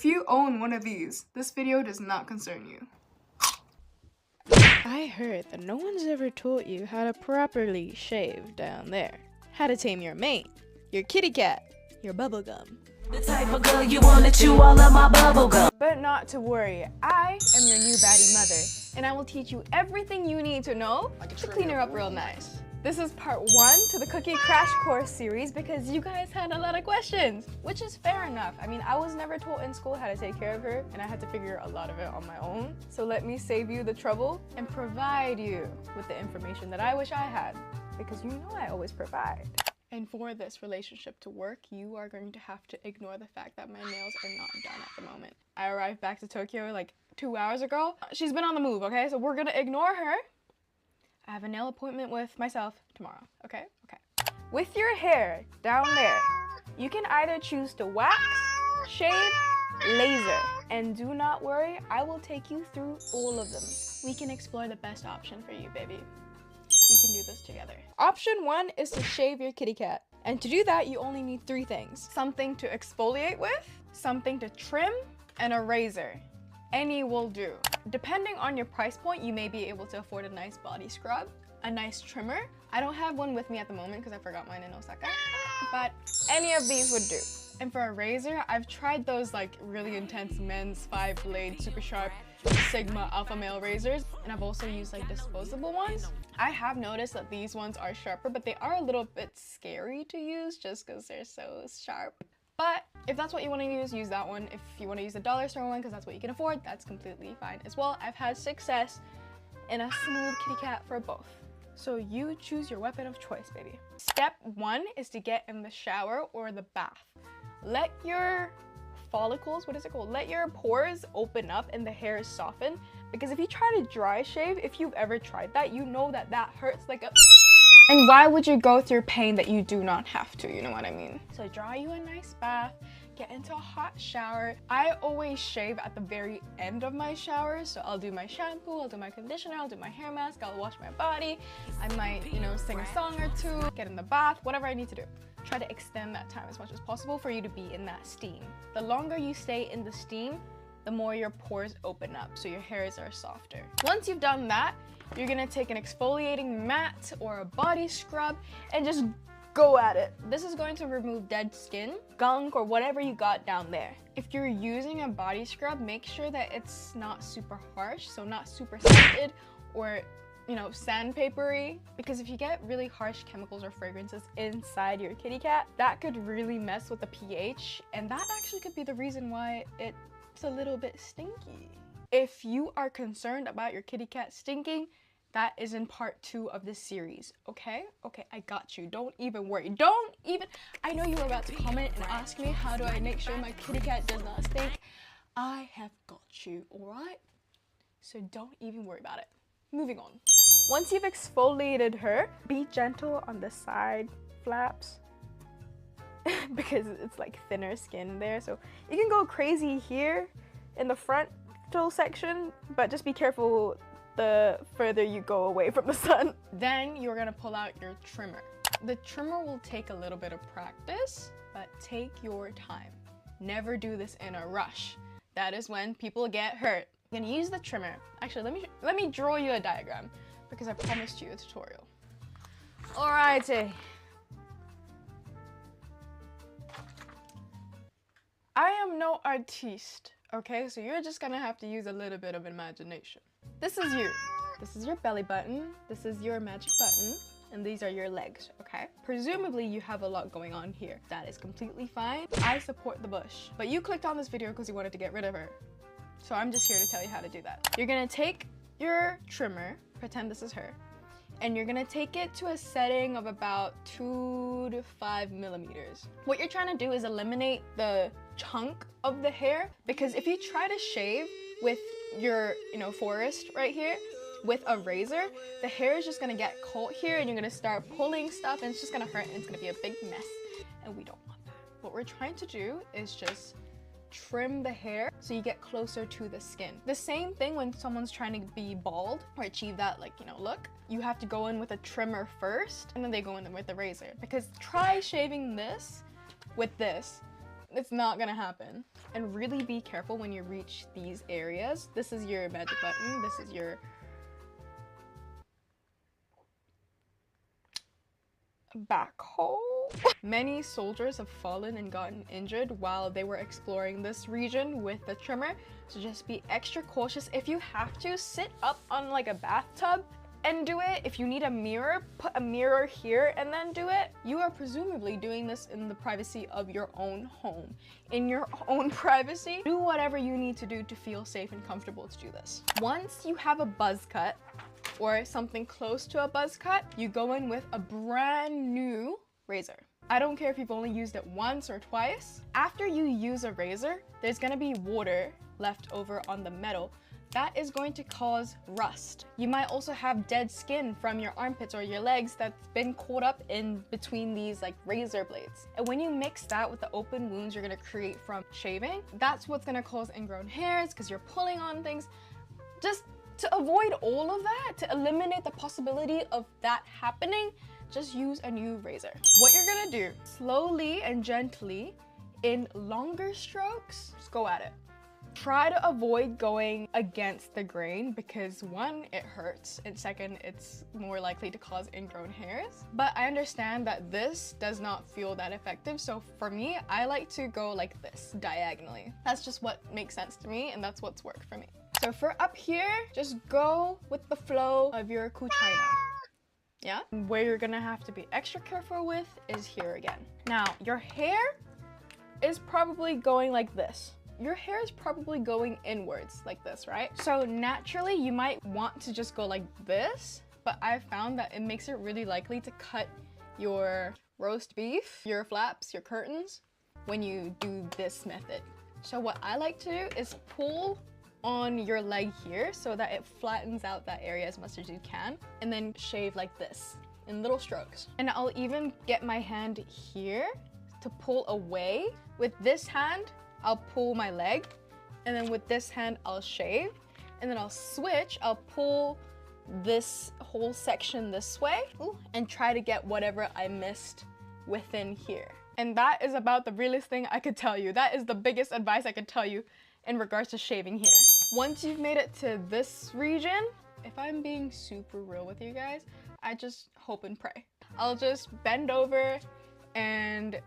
If you own one of these, this video does not concern you. I heard that no one's ever taught you how to properly shave down there. How to tame your mate, your kitty cat, your bubblegum. The type of girl you wanna chew all of my bubblegum. But not to worry, I am your new baddie mother, and I will teach you everything you need to know to clean her up real nice. This is part 1 to the cookie crash course series because you guys had a lot of questions, which is fair enough. I mean, I was never taught in school how to take care of her, and I had to figure a lot of it on my own. So let me save you the trouble and provide you with the information that I wish I had, because you know I always provide. And for this relationship to work, you are going to have to ignore the fact that my nails are not done at the moment. I arrived back to Tokyo like 2 hours ago. She's been on the move, okay? So we're gonna ignore her. I have a nail appointment with myself tomorrow, okay? Okay. With your hair down there, you can either choose to wax, shave, laser. And do not worry, I will take you through all of them. We can explore the best option for you, baby. We can do this together. Option 1 is to shave your kitty cat. And to do that, you only need 3 things. Something to exfoliate with, something to trim, and a razor. Any will do. Depending on your price point, you may be able to afford a nice body scrub, a nice trimmer. I don't have one with me at the moment because I forgot mine in Osaka, but any of these would do. And for a razor, I've tried those like really intense men's 5-blade super sharp Sigma alpha male razors, and I've also used like disposable ones. I have noticed that these ones are sharper, but they are a little bit scary to use just because they're so sharp. But if that's what you want to use that one. If you want to use the dollar store one because that's what you can afford, that's completely fine as well. I've had success in a smooth kitty cat for both. So you choose your weapon of choice, baby. Step 1 is to get in the shower or the bath. Let your follicles, what is it called? Let your pores open up and the hair soften. Because if you try to dry shave, if you've ever tried that, you know that that hurts like a... And why would you go through pain that you do not have to, you know what I mean? So draw you a nice bath, get into a hot shower. I always shave at the very end of my shower, so I'll do my shampoo, I'll do my conditioner, I'll do my hair mask, I'll wash my body. I might, you know, sing a song or two, get in the bath, whatever I need to do. Try to extend that time as much as possible for you to be in that steam. The longer you stay in the steam, the more your pores open up, so your hairs are softer. Once you've done that, you're gonna take an exfoliating mat or a body scrub and just go at it. This is going to remove dead skin, gunk, or whatever you got down there. If you're using a body scrub, make sure that it's not super harsh, so not super scented or, you know, sandpapery, because if you get really harsh chemicals or fragrances inside your kitty cat, that could really mess with the pH, and that actually could be the reason why it's a little bit stinky. If you are concerned about your kitty cat stinking, that is in part 2 of this series, okay? Okay, I got you. Don't even worry. Don't even... I know you were about to comment and ask me, how do I make sure my kitty cat does not stink? I have got you, alright? So don't even worry about it. Moving on. Once you've exfoliated her, be gentle on the side flaps because it's like thinner skin there. So you can go crazy here in the frontal section, but just be careful the further you go away from the sun. Then you're gonna pull out your trimmer. The trimmer will take a little bit of practice, but take your time. Never do this in a rush. That is when people get hurt. You're gonna use the trimmer. Actually, let me draw you a diagram because I promised you a tutorial. Alrighty. I am no artiste, okay? So you're just gonna have to use a little bit of imagination. This is you. This is your belly button. This is your magic button. And these are your legs, okay? Presumably you have a lot going on here. That is completely fine. I support the bush. But you clicked on this video because you wanted to get rid of her. So I'm just here to tell you how to do that. You're gonna take your trimmer, pretend this is her, and you're gonna take it to a setting of about 2 to 5 millimeters. What you're trying to do is eliminate the chunk of the hair, because if you try to shave with your, you know, forest right here with a razor, the hair is just gonna get caught here and you're gonna start pulling stuff and it's just gonna hurt and it's gonna be a big mess, and we don't want that. What we're trying to do is just trim the hair so you get closer to the skin. The same thing when someone's trying to be bald or achieve that, like, you know, look. You have to go in with a trimmer first and then they go in with the razor, because try shaving this with this It's not gonna happen. And really be careful when you reach these areas. This is your magic button. This is your back hole. Many soldiers have fallen and gotten injured while they were exploring this region with the trimmer, so just be extra cautious. If you have to, sit up on like a bathtub and do it. If you need a mirror, put a mirror here and then do it. You are presumably doing this in the privacy of your own home. In your own privacy, do whatever you need to do to feel safe and comfortable to do this. Once you have a buzz cut, or something close to a buzz cut, you go in with a brand new razor. I don't care if you've only used it once or twice. After you use a razor, there's gonna be water left over on the metal. That is going to cause rust. You might also have dead skin from your armpits or your legs that's been caught up in between these like razor blades. And when you mix that with the open wounds you're gonna create from shaving, that's what's gonna cause ingrown hairs because you're pulling on things. Just to avoid all of that, to eliminate the possibility of that happening, just use a new razor. What you're gonna do, slowly and gently, in longer strokes, just go at it. Try to avoid going against the grain because one, it hurts, and second, it's more likely to cause ingrown hairs. But I understand that this does not feel that effective, so for me, I like to go like this, diagonally. That's just what makes sense to me, and that's what's worked for me. So for up here, just go with the flow of your kuchina. Yeah? Where you're gonna have to be extra careful with is here again. Now, your hair is probably going like this. Your hair is probably going inwards like this, right? So naturally, you might want to just go like this, but I've found that it makes it really likely to cut your roast beef, your flaps, your curtains, when you do this method. So what I like to do is pull on your leg here so that it flattens out that area as much as you can, and then shave like this in little strokes. And I'll even get my hand here to pull away. With this hand, I'll pull my leg, and then with this hand, I'll shave, and then I'll switch, I'll pull this whole section this way, and try to get whatever I missed within here. And that is about the realest thing I could tell you. That is the biggest advice I could tell you in regards to shaving here. Once you've made it to this region, if I'm being super real with you guys, I just hope and pray. I'll just bend over and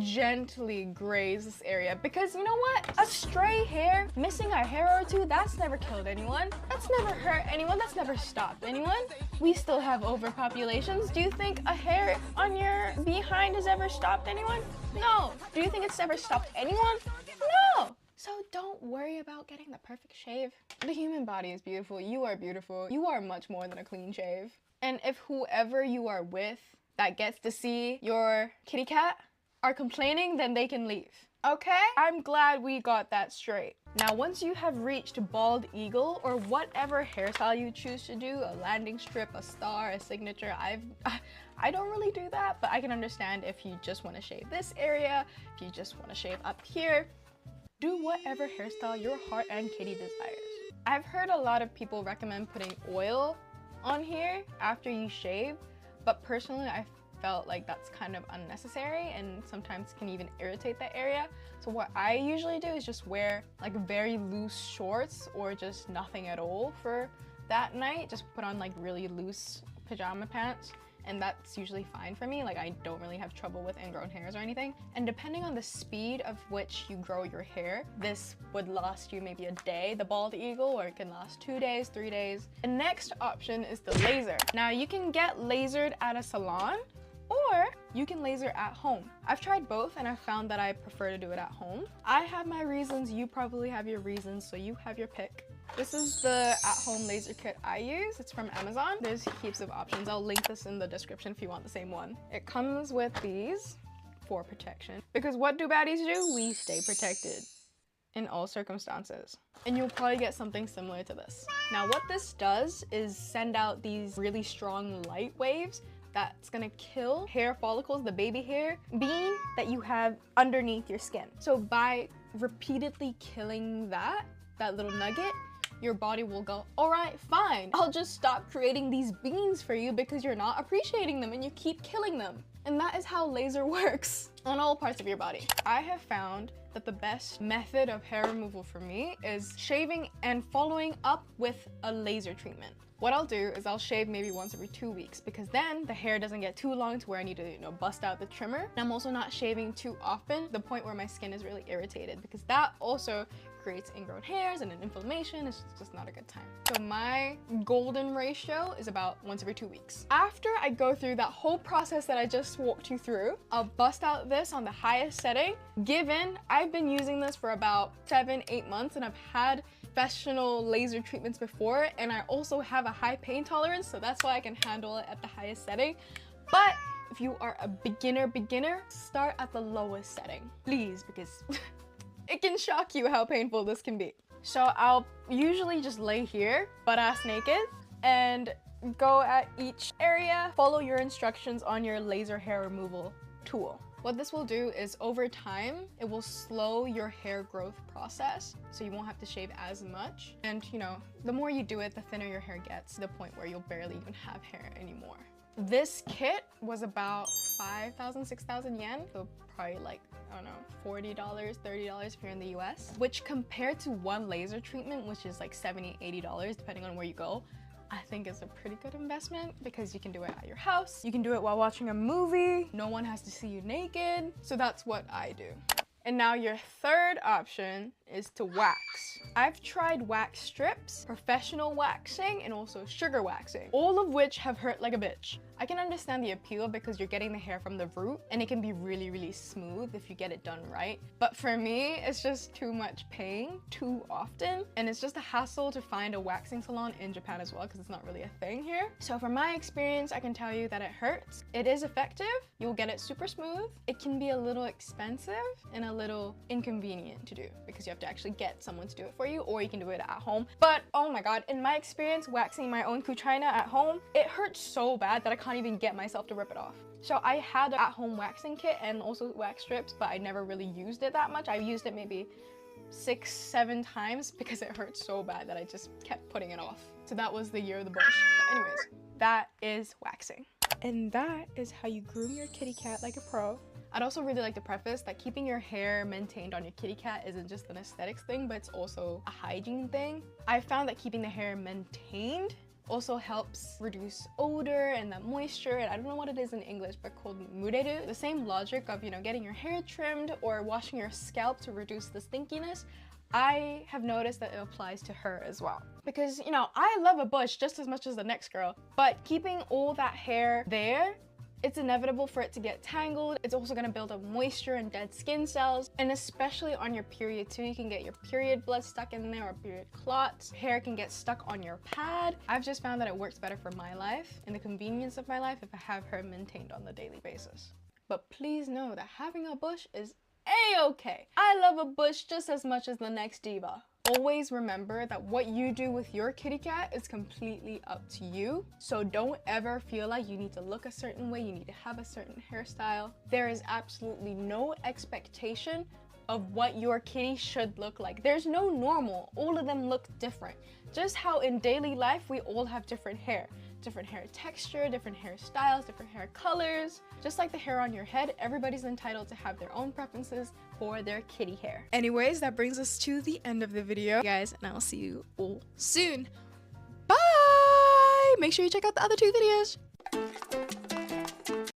gently graze this area, because you know what? A stray hair, missing a hair or two, that's never killed anyone. That's never hurt anyone. That's never stopped anyone. We still have overpopulations. Do you think a hair on your behind has ever stopped anyone? No. Do you think it's ever stopped anyone? No. So don't worry about getting the perfect shave. The human body is beautiful. You are beautiful. You are much more than a clean shave. And if whoever you are with that gets to see your kitty cat are complaining, then they can leave. Okay? I'm glad we got that straight. Now, once you have reached bald eagle or whatever hairstyle you choose to do, a landing strip, a star, a signature, I don't really do that, but I can understand if you just want to shave this area, if you just want to shave up here. Do whatever hairstyle your heart and kitty desires. I've heard a lot of people recommend putting oil on here after you shave, but personally I felt like that's kind of unnecessary and sometimes can even irritate that area. So what I usually do is just wear like very loose shorts or just nothing at all for that night. Just put on like really loose pajama pants, and that's usually fine for me. Like I don't really have trouble with ingrown hairs or anything. And depending on the speed of which you grow your hair, this would last you maybe a day, the bald eagle, or it can last 2 days, 3 days. The next option is the laser. Now you can get lasered at a salon, or you can laser at home. I've tried both and I found that I prefer to do it at home. I have my reasons, you probably have your reasons, so you have your pick. This is the at-home laser kit I use. It's from Amazon. There's heaps of options. I'll link this in the description if you want the same one. It comes with these for protection. Because what do baddies do? We stay protected in all circumstances. And you'll probably get something similar to this. Now what this does is send out these really strong light waves that's gonna kill hair follicles, the baby hair bean that you have underneath your skin. So by repeatedly killing that little nugget, your body will go, all right, fine, I'll just stop creating these beans for you because you're not appreciating them and you keep killing them. And that is how laser works on all parts of your body. I have found that the best method of hair removal for me is shaving and following up with a laser treatment. What I'll do is I'll shave maybe once every 2 weeks because then the hair doesn't get too long to where I need to, bust out the trimmer. And I'm also not shaving too often to the point where my skin is really irritated because that also creates ingrown hairs and an inflammation. It's just not a good time. So my golden ratio is about once every 2 weeks. After I go through that whole process that I just walked you through, I'll bust out this on the highest setting. Given I've been using this for about 7-8 months and I've had professional laser treatments before, and I also have a high pain tolerance, so that's why I can handle it at the highest setting. But if you are a beginner, start at the lowest setting, please, because it can shock you how painful this can be. So I'll usually just lay here, butt-ass naked, and go at each area. Follow your instructions on your laser hair removal tool. What this will do is over time, it will slow your hair growth process, so you won't have to shave as much. And the more you do it, the thinner your hair gets, to the point where you'll barely even have hair anymore. This kit was about 5,000, 6,000 yen, so probably like, I don't know, $40, $30 if you're in the US, which compared to one laser treatment, which is like $70, $80, depending on where you go, I think it's a pretty good investment because you can do it at your house. You can do it while watching a movie. No one has to see you naked. So that's what I do. And now your third option is to wax. I've tried wax strips, professional waxing, and also sugar waxing, all of which have hurt like a bitch. I can understand the appeal because you're getting the hair from the root and it can be really, really smooth if you get it done right. But for me, it's just too much pain too often. And it's just a hassle to find a waxing salon in Japan as well because it's not really a thing here. So from my experience, I can tell you that it hurts. It is effective. You'll get it super smooth. It can be a little expensive and a little inconvenient to do because you have to actually get someone to do it for you, or you can do it at home. But oh my god, in my experience waxing my own kuchina at home, it hurts so bad that I can't even get myself to rip it off. So I had an at-home waxing kit and also wax strips, but I never really used it that much. I used it maybe 6-7 times because it hurt so bad that I just kept putting it off. So that was the year of the bush. But anyways, that is waxing. And that is how you groom your kitty cat like a pro. I'd also really like to preface that keeping your hair maintained on your kitty cat isn't just an aesthetics thing, but it's also a hygiene thing. I found that keeping the hair maintained also helps reduce odor and that moisture, and I don't know what it is in English, but called mureru. The same logic of, getting your hair trimmed or washing your scalp to reduce the stinkiness. I have noticed that it applies to her as well. Because, I love a bush just as much as the next girl, but keeping all that hair there, it's inevitable for it to get tangled. It's also gonna build up moisture and dead skin cells. And especially on your period too, you can get your period blood stuck in there or period clots. Hair can get stuck on your pad. I've just found that it works better for my life and the convenience of my life if I have her maintained on the daily basis. But please know that having a bush is a-okay. I love a bush just as much as the next diva. Always remember that what you do with your kitty cat is completely up to you. So don't ever feel like you need to look a certain way, you need to have a certain hairstyle. There is absolutely no expectation of what your kitty should look like. There's no normal. All of them look different. Just how in daily life we all have different hair texture, different hairstyles, different hair colors. Just like the hair on your head, everybody's entitled to have their own preferences for their kitty hair. Anyways, that brings us to the end of the video, guys, and I'll see you all soon. Bye! Make sure you check out the other 2 videos.